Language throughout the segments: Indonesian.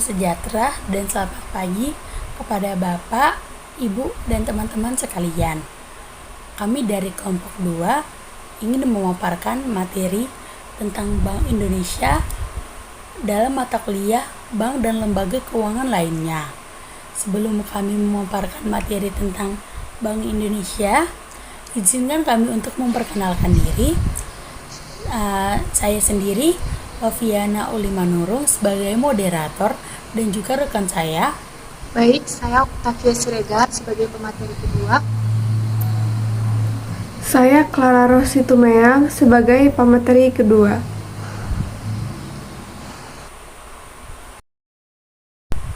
sejahtera dan selamat pagi kepada Bapak, Ibu, dan teman-teman sekalian. Kami dari kelompok 2 ingin memaparkan materi tentang Bank Indonesia dalam mata kuliah bank dan lembaga keuangan lainnya. Sebelum kami memaparkan materi tentang Bank Indonesia, izinkan kami untuk memperkenalkan diri. Saya sendiri, Loviana Ulimanurung, sebagai moderator dan juga rekan saya. Baik, saya Octavia Siregar sebagai pemateri kedua. Saya Clara Rosi Tumeang sebagai pemateri kedua.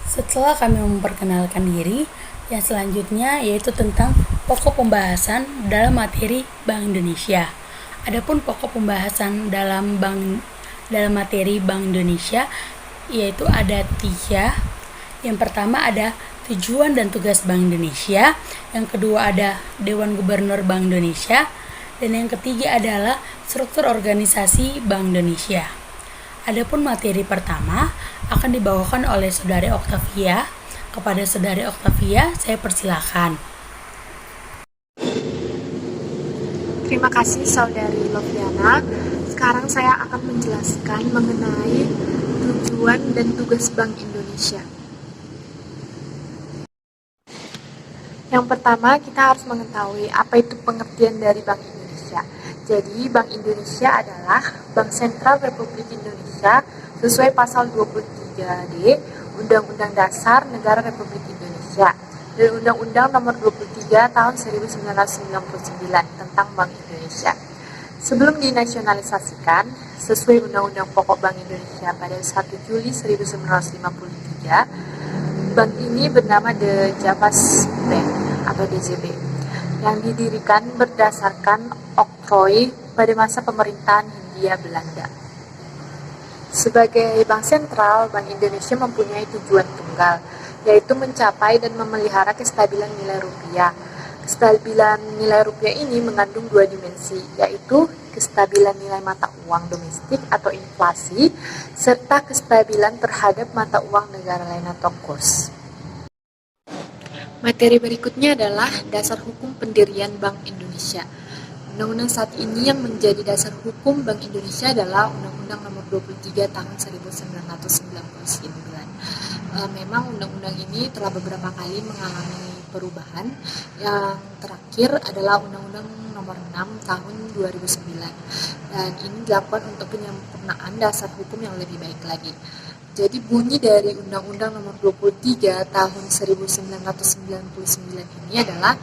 Setelah kami memperkenalkan diri, yang selanjutnya yaitu tentang pokok pembahasan dalam materi Bank Indonesia. Adapun pokok pembahasan dalam materi Bank Indonesia yaitu ada 3. Yang pertama ada tujuan dan tugas Bank Indonesia, yang kedua ada Dewan Gubernur Bank Indonesia, dan yang ketiga adalah struktur organisasi Bank Indonesia. Adapun materi pertama akan dibawakan oleh Saudari Octavia. Kepada Saudari Octavia, saya persilakan. Terima kasih Saudari Loviana. Sekarang saya akan menjelaskan mengenai tujuan dan tugas Bank Indonesia. Yang pertama, kita harus mengetahui apa itu pengertian dari Bank Indonesia. Jadi, Bank Indonesia adalah Bank Sentral Republik Indonesia sesuai pasal 23D Undang-Undang Dasar Negara Republik Indonesia dan Undang-Undang Nomor 23 Tahun 1999 tentang Bank Indonesia. Sebelum dinasionalisasikan, sesuai Undang-Undang Pokok Bank Indonesia pada 1 Juli 1953, bank ini bernama The Javas Bank atau DJB yang didirikan berdasarkan oktroy pada masa pemerintahan Hindia Belanda. Sebagai bank sentral, Bank Indonesia mempunyai tujuan tunggal, yaitu mencapai dan memelihara kestabilan nilai rupiah. Kestabilan nilai rupiah ini mengandung 2 dimensi, yaitu kestabilan nilai mata uang domestik atau inflasi, serta kestabilan terhadap mata uang negara lain atau kurs. Materi berikutnya adalah dasar hukum pendirian Bank Indonesia. Undang-undang saat ini yang menjadi dasar hukum Bank Indonesia adalah Undang-Undang Nomor 23 Tahun 1999. Memang undang-undang ini telah beberapa kali mengalami perubahan. Yang terakhir adalah Undang-Undang Nomor 6 Tahun 2009. Dan ini dilakukan untuk penyempurnaan dasar hukum yang lebih baik lagi. Jadi bunyi dari Undang-Undang Nomor 23 Tahun 1999 ini adalah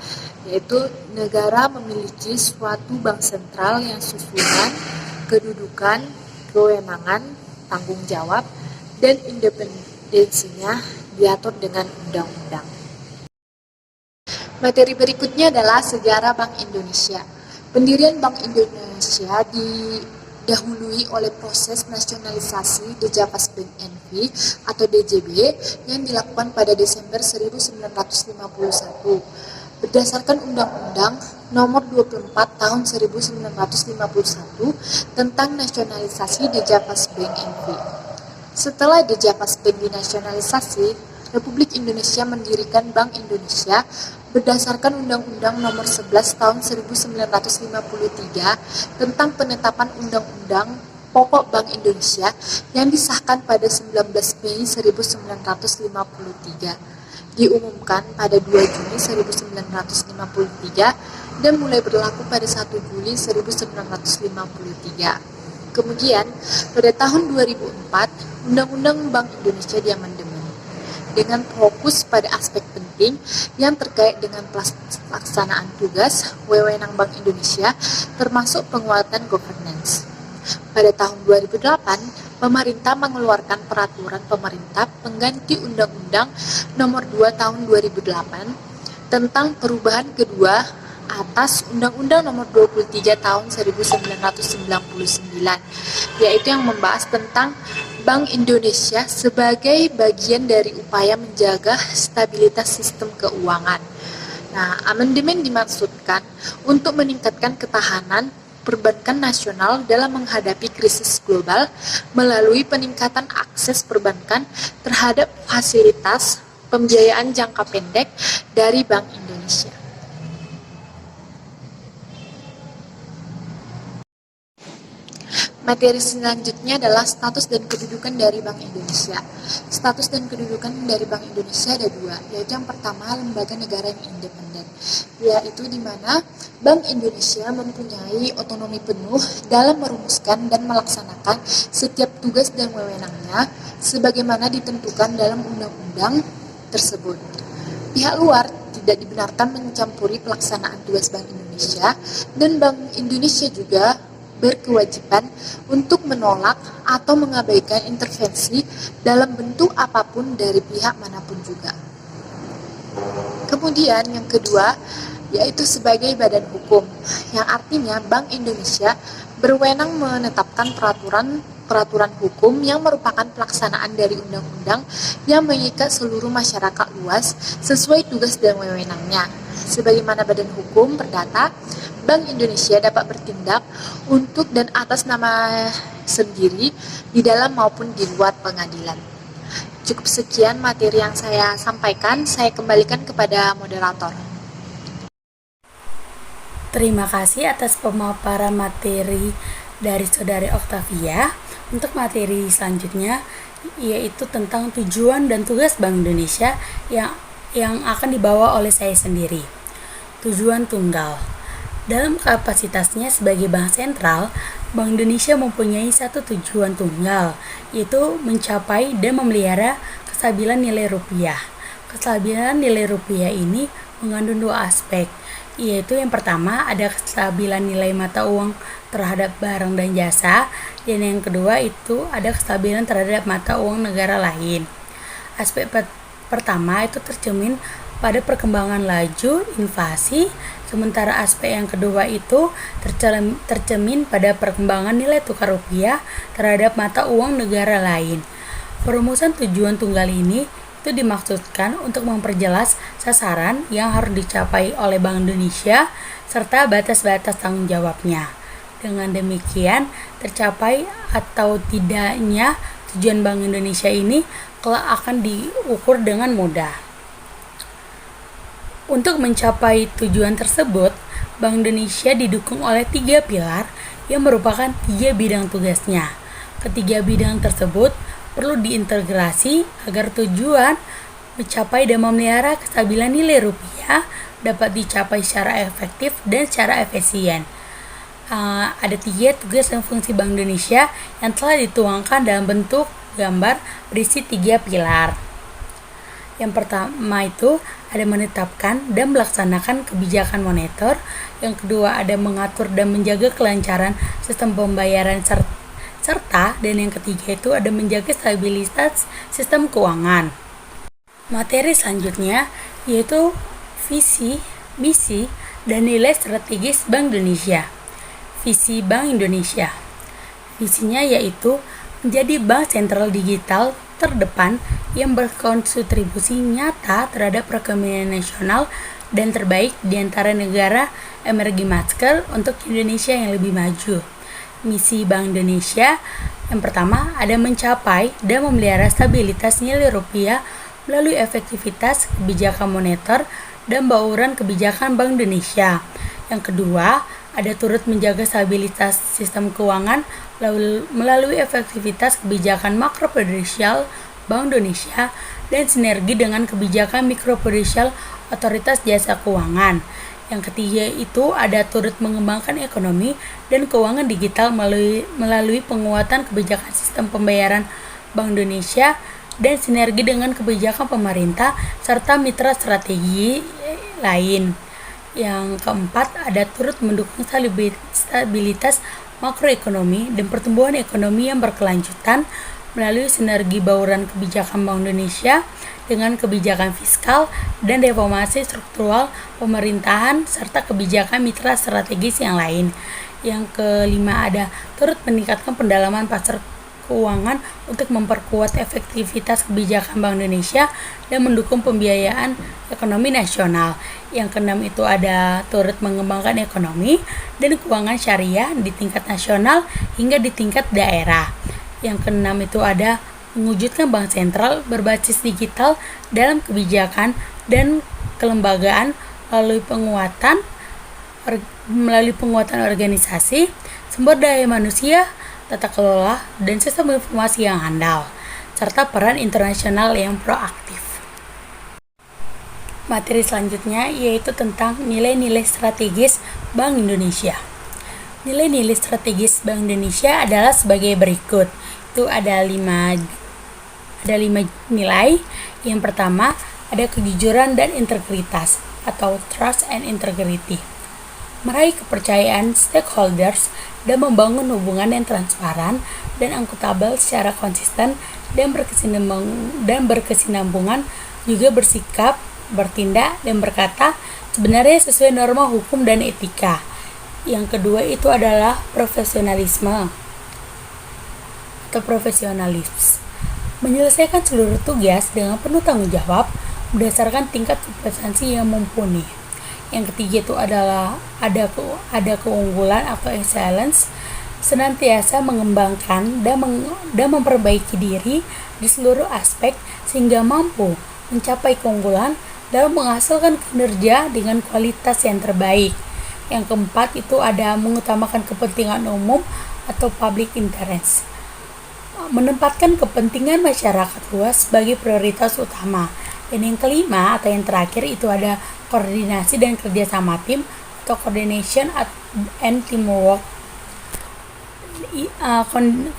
yaitu negara memiliki suatu bank sentral yang susunan, kedudukan, kewenangan, tanggung jawab, dan independensinya diatur dengan undang-undang. Materi berikutnya adalah sejarah Bank Indonesia. Pendirian Bank Indonesia didahului oleh proses nasionalisasi The Javas Bank NV atau DJB yang dilakukan pada Desember 1951. Berdasarkan Undang-Undang Nomor 24 Tahun 1951 tentang nasionalisasi The Javas Bank NV. Setelah The Javas Bank dinasionalisasi, Republik Indonesia mendirikan Bank Indonesia berdasarkan Undang-Undang Nomor 11 Tahun 1953 tentang penetapan Undang-Undang Pokok Bank Indonesia yang disahkan pada 19 Mei 1953. Diumumkan pada 2 Juni 1953 dan mulai berlaku pada 1 Juli 1953. Kemudian, pada tahun 2004, Undang-Undang Bank Indonesia diamandemen dengan fokus pada aspek penting yang terkait dengan pelaksanaan tugas wewenang Bank Indonesia termasuk penguatan governance. Pada tahun 2008, pemerintah mengeluarkan peraturan pemerintah pengganti Undang-Undang Nomor 2 Tahun 2008 tentang perubahan kedua atas Undang-Undang Nomor 23 Tahun 1999, yaitu yang membahas tentang Bank Indonesia sebagai bagian dari upaya menjaga stabilitas sistem keuangan. Nah, amandemen dimaksudkan untuk meningkatkan ketahanan perbankan nasional dalam menghadapi krisis global melalui peningkatan akses perbankan terhadap fasilitas pembiayaan jangka pendek dari Bank Indonesia. Materi selanjutnya adalah status dan kedudukan dari Bank Indonesia. Status dan kedudukan dari Bank Indonesia ada dua, yaitu yang pertama lembaga negara yang independen, yaitu di mana Bank Indonesia mempunyai otonomi penuh dalam merumuskan dan melaksanakan setiap tugas dan wewenangnya sebagaimana ditentukan dalam undang-undang tersebut. Pihak luar tidak dibenarkan mencampuri pelaksanaan tugas Bank Indonesia, dan Bank Indonesia juga berkewajiban untuk menolak atau mengabaikan intervensi dalam bentuk apapun dari pihak manapun juga. Kemudian yang kedua, yaitu sebagai badan hukum, yang artinya Bank Indonesia berwenang menetapkan peraturan hukum yang merupakan pelaksanaan dari undang-undang yang mengikat seluruh masyarakat luas sesuai tugas dan wewenangnya. Sebagaimana badan hukum perdata, Bank Indonesia dapat bertindak untuk dan atas nama sendiri di dalam maupun di luar pengadilan. Cukup sekian materi yang saya sampaikan, saya kembalikan kepada moderator. Terima kasih atas pemaparan materi dari Saudari Octavia. Untuk materi selanjutnya yaitu tentang tujuan dan tugas Bank Indonesia yang akan dibawa oleh saya sendiri. Tujuan tunggal. Dalam kapasitasnya sebagai bank sentral, Bank Indonesia mempunyai satu tujuan tunggal, yaitu mencapai dan memelihara kestabilan nilai rupiah. Kestabilan nilai rupiah ini mengandung dua aspek, yaitu yang pertama ada kestabilan nilai mata uang terhadap barang dan jasa, dan yang kedua itu ada kestabilan terhadap mata uang negara lain. Aspek pertama itu tercermin pada perkembangan laju inflasi, sementara aspek yang kedua itu tercermin pada perkembangan nilai tukar rupiah terhadap mata uang negara lain. Perumusan tujuan tunggal ini itu dimaksudkan untuk memperjelas sasaran yang harus dicapai oleh Bank Indonesia serta batas-batas tanggung jawabnya. Dengan demikian, tercapai atau tidaknya tujuan Bank Indonesia ini kelak akan diukur dengan mudah. Untuk mencapai tujuan tersebut, Bank Indonesia didukung oleh 3 pilar yang merupakan 3 bidang tugasnya. Ketiga bidang tersebut perlu diintegrasi agar tujuan mencapai dan memelihara kestabilan nilai rupiah dapat dicapai secara efektif dan secara efisien. Ada 3 tugas dan fungsi Bank Indonesia yang telah dituangkan dalam bentuk gambar berisi 3 pilar. Yang pertama itu ada menetapkan dan melaksanakan kebijakan moneter. Yang kedua ada mengatur dan menjaga kelancaran sistem pembayaran serta dan yang ketiga itu ada menjaga stabilitas sistem keuangan. Materi selanjutnya yaitu visi, misi, dan nilai strategis Bank Indonesia. Visi Bank Indonesia. Visinya yaitu menjadi bank sentral digital terdepan yang berkontribusi nyata terhadap perekonomian nasional dan terbaik di antara negara emerging market untuk Indonesia yang lebih maju. Misi Bank Indonesia yang pertama ada mencapai dan memelihara stabilitas nilai rupiah melalui efektivitas kebijakan moneter dan bauran kebijakan Bank Indonesia. Yang kedua, ada turut menjaga stabilitas sistem keuangan melalui efektivitas kebijakan makroprudensial Bank Indonesia dan sinergi dengan kebijakan mikroprudensial otoritas jasa keuangan. Yang ketiga itu ada turut mengembangkan ekonomi dan keuangan digital melalui penguatan kebijakan sistem pembayaran Bank Indonesia dan sinergi dengan kebijakan pemerintah serta mitra strategi lain. Yang keempat ada turut mendukung stabilitas makroekonomi dan pertumbuhan ekonomi yang berkelanjutan melalui sinergi bauran kebijakan Bank Indonesia dengan kebijakan fiskal dan reformasi struktural pemerintahan serta kebijakan mitra strategis yang lain. Yang kelima ada turut meningkatkan pendalaman pasar keuangan untuk memperkuat efektivitas kebijakan Bank Indonesia dan mendukung pembiayaan ekonomi nasional. Yang keenam itu ada turut mengembangkan ekonomi dan keuangan syariah di tingkat nasional hingga di tingkat daerah. Yang keenam itu ada mewujudkan bank sentral berbasis digital dalam kebijakan dan kelembagaan melalui penguatan organisasi, sumber daya manusia, tata kelola, dan sistem informasi yang handal, serta peran internasional yang proaktif. Materi selanjutnya yaitu tentang nilai-nilai strategis Bank Indonesia. Nilai-nilai strategis Bank Indonesia adalah sebagai berikut. Itu ada lima nilai. Yang pertama, ada kejujuran dan integritas atau trust and integrity. Meraih kepercayaan stakeholders dan membangun hubungan yang transparan dan akuntabel secara konsisten dan berkesinambungan, juga bersikap, bertindak, dan berkata sebenarnya sesuai norma hukum dan etika. Yang kedua itu adalah profesionalisme atau profesionalis. Menyelesaikan seluruh tugas dengan penuh tanggung jawab berdasarkan tingkat kompetensi yang mumpuni. Yang ketiga itu adalah ada keunggulan atau excellence, senantiasa mengembangkan dan memperbaiki diri di seluruh aspek sehingga mampu mencapai keunggulan dalam menghasilkan kinerja dengan kualitas yang terbaik. Yang keempat itu ada mengutamakan kepentingan umum atau public interest, menempatkan kepentingan masyarakat luas sebagai prioritas utama. Dan yang kelima atau yang terakhir itu ada koordinasi dan kerjasama tim atau coordination and teamwork.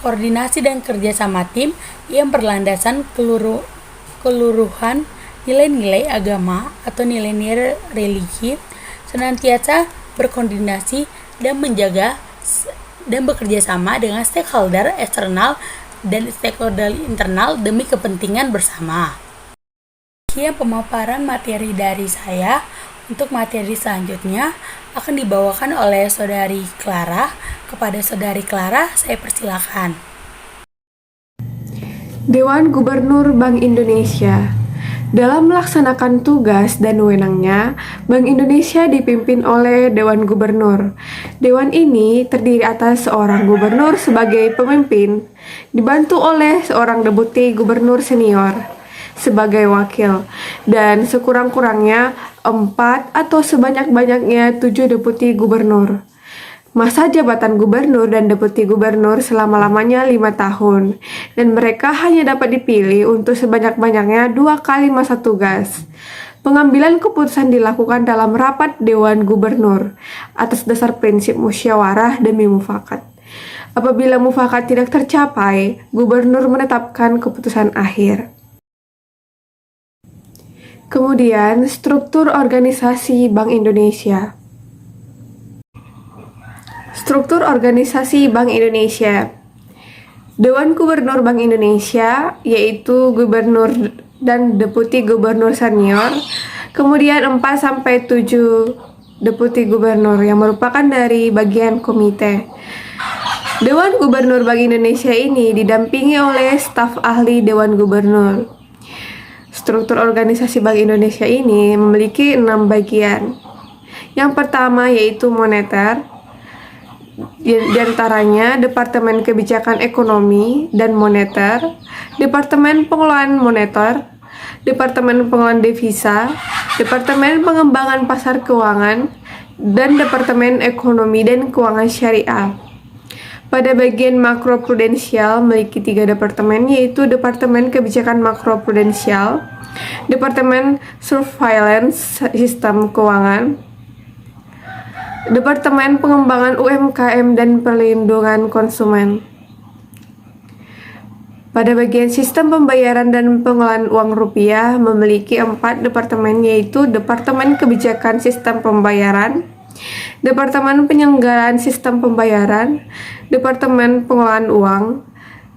Koordinasi dan kerjasama tim yang berlandasan keluruhan nilai-nilai agama atau nilai-nilai religi, senantiasa berkoordinasi dan menjaga dan bekerja sama dengan stakeholder eksternal dan stakeholder internal demi kepentingan bersama. Sekian pemaparan materi dari saya. Untuk materi selanjutnya akan dibawakan oleh Saudari Clara. Kepada Saudari Clara, saya persilakan. Dewan Gubernur Bank Indonesia. Dalam melaksanakan tugas dan wewenangnya, Bank Indonesia dipimpin oleh Dewan Gubernur. Dewan ini terdiri atas seorang gubernur sebagai pemimpin, dibantu oleh seorang deputi gubernur senior sebagai wakil, dan sekurang-kurangnya 4 atau sebanyak-banyaknya 7 deputi gubernur. Masa jabatan gubernur dan deputi gubernur selama-lamanya 5 tahun, dan mereka hanya dapat dipilih untuk sebanyak-banyaknya 2 kali masa tugas. Pengambilan keputusan dilakukan dalam rapat Dewan Gubernur atas dasar prinsip musyawarah demi mufakat. Apabila mufakat tidak tercapai, gubernur menetapkan keputusan akhir. Kemudian, struktur organisasi Bank Indonesia. Struktur organisasi Bank Indonesia. Dewan Gubernur Bank Indonesia, yaitu gubernur dan deputi gubernur senior, kemudian 4-7 deputi gubernur yang merupakan dari bagian komite. Dewan Gubernur Bank Indonesia ini didampingi oleh staf ahli Dewan Gubernur. Struktur organisasi Bank Indonesia ini memiliki 6 bagian. Yang pertama yaitu moneter, di antaranya Departemen Kebijakan Ekonomi dan Moneter, Departemen Pengelolaan Moneter, Departemen Pengelolaan Devisa, Departemen Pengembangan Pasar Keuangan, dan Departemen Ekonomi dan Keuangan Syariah. Pada bagian makroprudensial memiliki 3 departemen, yaitu Departemen Kebijakan Makroprudensial, Departemen Surveillance Sistem Keuangan, Departemen Pengembangan UMKM dan Perlindungan Konsumen. Pada bagian sistem pembayaran dan pengelolaan uang rupiah memiliki 4 departemen, yaitu Departemen Kebijakan Sistem Pembayaran, Departemen Penyelenggaraan Sistem Pembayaran, Departemen Pengelolaan Uang,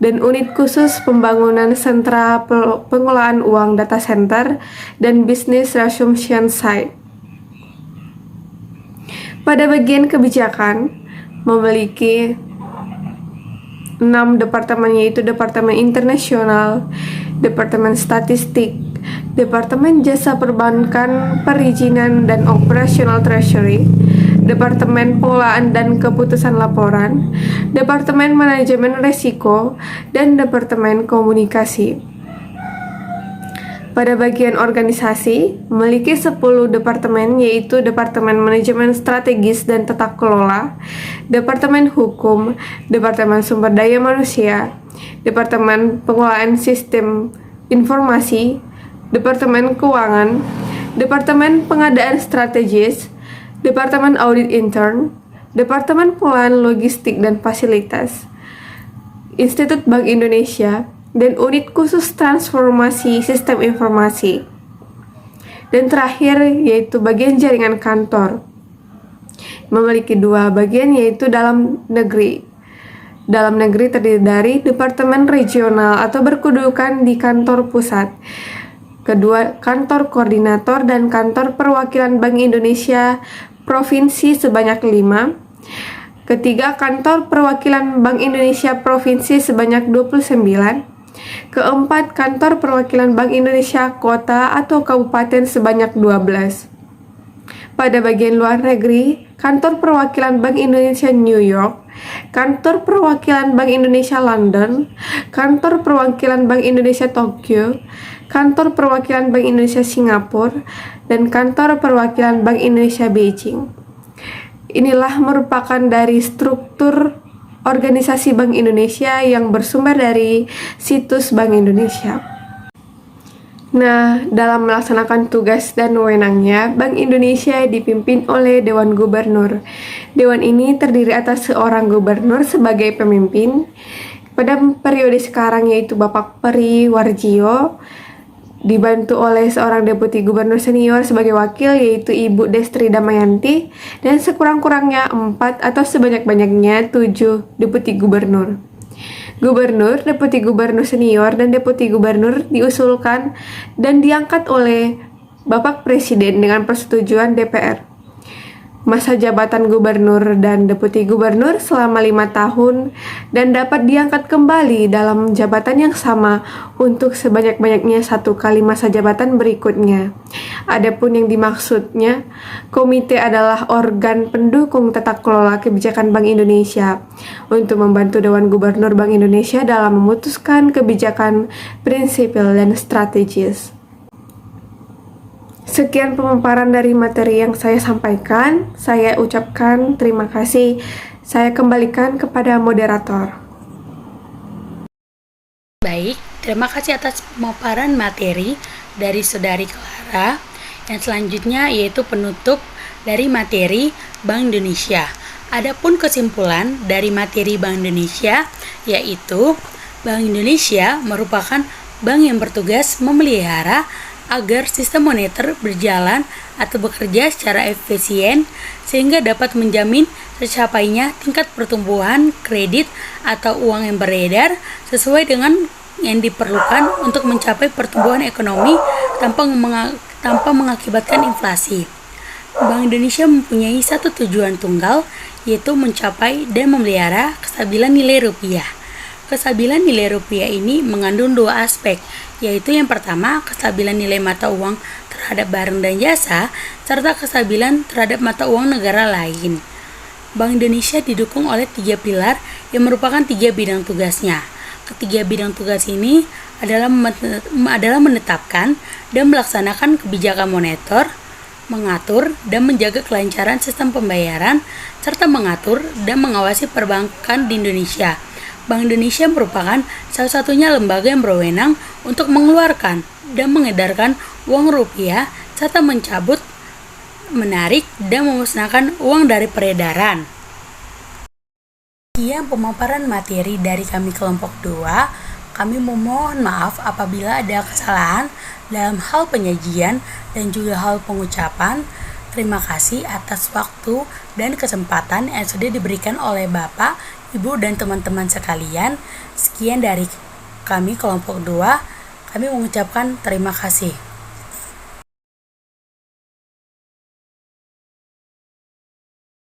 dan unit khusus pembangunan sentra pengelolaan uang data center dan business resumption site. Pada bagian kebijakan memiliki 6 departemen, yaitu Departemen Internasional, Departemen Statistik, Departemen Jasa Perbankan, Perizinan dan Operasional Treasury, Departemen Pengelolaan dan Keputusan Laporan, Departemen Manajemen Resiko, dan Departemen Komunikasi. Pada bagian organisasi, memiliki 10 departemen, yaitu Departemen Manajemen Strategis dan Tata Kelola, Departemen Hukum, Departemen Sumber Daya Manusia, Departemen Pengelolaan Sistem Informasi, Departemen Keuangan, Departemen Pengadaan Strategis, Departemen Audit Intern, Departemen Pengelolaan Logistik dan Fasilitas, Institut Bank Indonesia, dan unit khusus transformasi sistem informasi. Dan terakhir yaitu bagian jaringan kantor. Memiliki 2 bagian, yaitu dalam negeri. Dalam negeri terdiri dari departemen regional atau berkedudukan di kantor pusat. Kedua, kantor koordinator dan kantor perwakilan Bank Indonesia provinsi sebanyak 5. Ketiga, kantor perwakilan Bank Indonesia provinsi sebanyak 29. Keempat, kantor perwakilan Bank Indonesia kota atau kabupaten sebanyak 12. Pada bagian luar negeri, kantor perwakilan Bank Indonesia New York, kantor perwakilan Bank Indonesia London, kantor perwakilan Bank Indonesia Tokyo, kantor perwakilan Bank Indonesia Singapura, dan kantor perwakilan Bank Indonesia Beijing. Inilah merupakan dari struktur organisasi Bank Indonesia yang bersumber dari situs Bank Indonesia. Nah, dalam melaksanakan tugas dan wewenangnya, Bank Indonesia dipimpin oleh Dewan Gubernur. Dewan ini terdiri atas seorang gubernur sebagai pemimpin. Pada periode sekarang yaitu Bapak Peri Warjio, dibantu oleh seorang deputi gubernur senior sebagai wakil, yaitu Ibu Destri Damayanti, dan sekurang-kurangnya 4 atau sebanyak-banyaknya 7 deputi gubernur. Gubernur, deputi gubernur senior, dan deputi gubernur diusulkan dan diangkat oleh Bapak Presiden dengan persetujuan DPR. Masa jabatan gubernur dan deputi gubernur selama 5 tahun dan dapat diangkat kembali dalam jabatan yang sama untuk sebanyak-banyaknya 1 kali masa jabatan berikutnya. Adapun yang dimaksudnya, komite adalah organ pendukung tata kelola kebijakan Bank Indonesia untuk membantu Dewan Gubernur Bank Indonesia dalam memutuskan kebijakan prinsipil dan strategis. Sekian pemaparan dari materi yang saya sampaikan. Saya ucapkan terima kasih. Saya kembalikan kepada moderator. Baik, terima kasih atas pemaparan materi dari Saudari Clara. Yang selanjutnya yaitu penutup dari materi Bank Indonesia. Adapun kesimpulan dari materi Bank Indonesia yaitu Bank Indonesia merupakan bank yang bertugas memelihara agar sistem moneter berjalan atau bekerja secara efisien sehingga dapat menjamin tercapainya tingkat pertumbuhan kredit atau uang yang beredar sesuai dengan yang diperlukan untuk mencapai pertumbuhan ekonomi tanpa mengakibatkan inflasi. Bank Indonesia mempunyai satu tujuan tunggal, yaitu mencapai dan memelihara kestabilan nilai rupiah. Kestabilan nilai rupiah ini mengandung 2 aspek, yaitu yang pertama kestabilan nilai mata uang terhadap barang dan jasa, serta kestabilan terhadap mata uang negara lain. Bank Indonesia didukung oleh 3 pilar yang merupakan 3 bidang tugasnya. Ketiga bidang tugas ini adalah menetapkan dan melaksanakan kebijakan moneter, mengatur dan menjaga kelancaran sistem pembayaran, serta mengatur dan mengawasi perbankan di Indonesia. Bank Indonesia merupakan salah satunya lembaga yang berwenang untuk mengeluarkan dan mengedarkan uang rupiah serta mencabut, menarik, dan memusnahkan uang dari peredaran. Sekian pemaparan materi dari kami kelompok 2. Kami memohon maaf apabila ada kesalahan dalam hal penyajian dan juga hal pengucapan. Terima kasih atas waktu dan kesempatan yang sudah diberikan oleh Bapak, Ibu, dan teman-teman sekalian. Sekian dari kami kelompok 2. Kami mengucapkan terima kasih.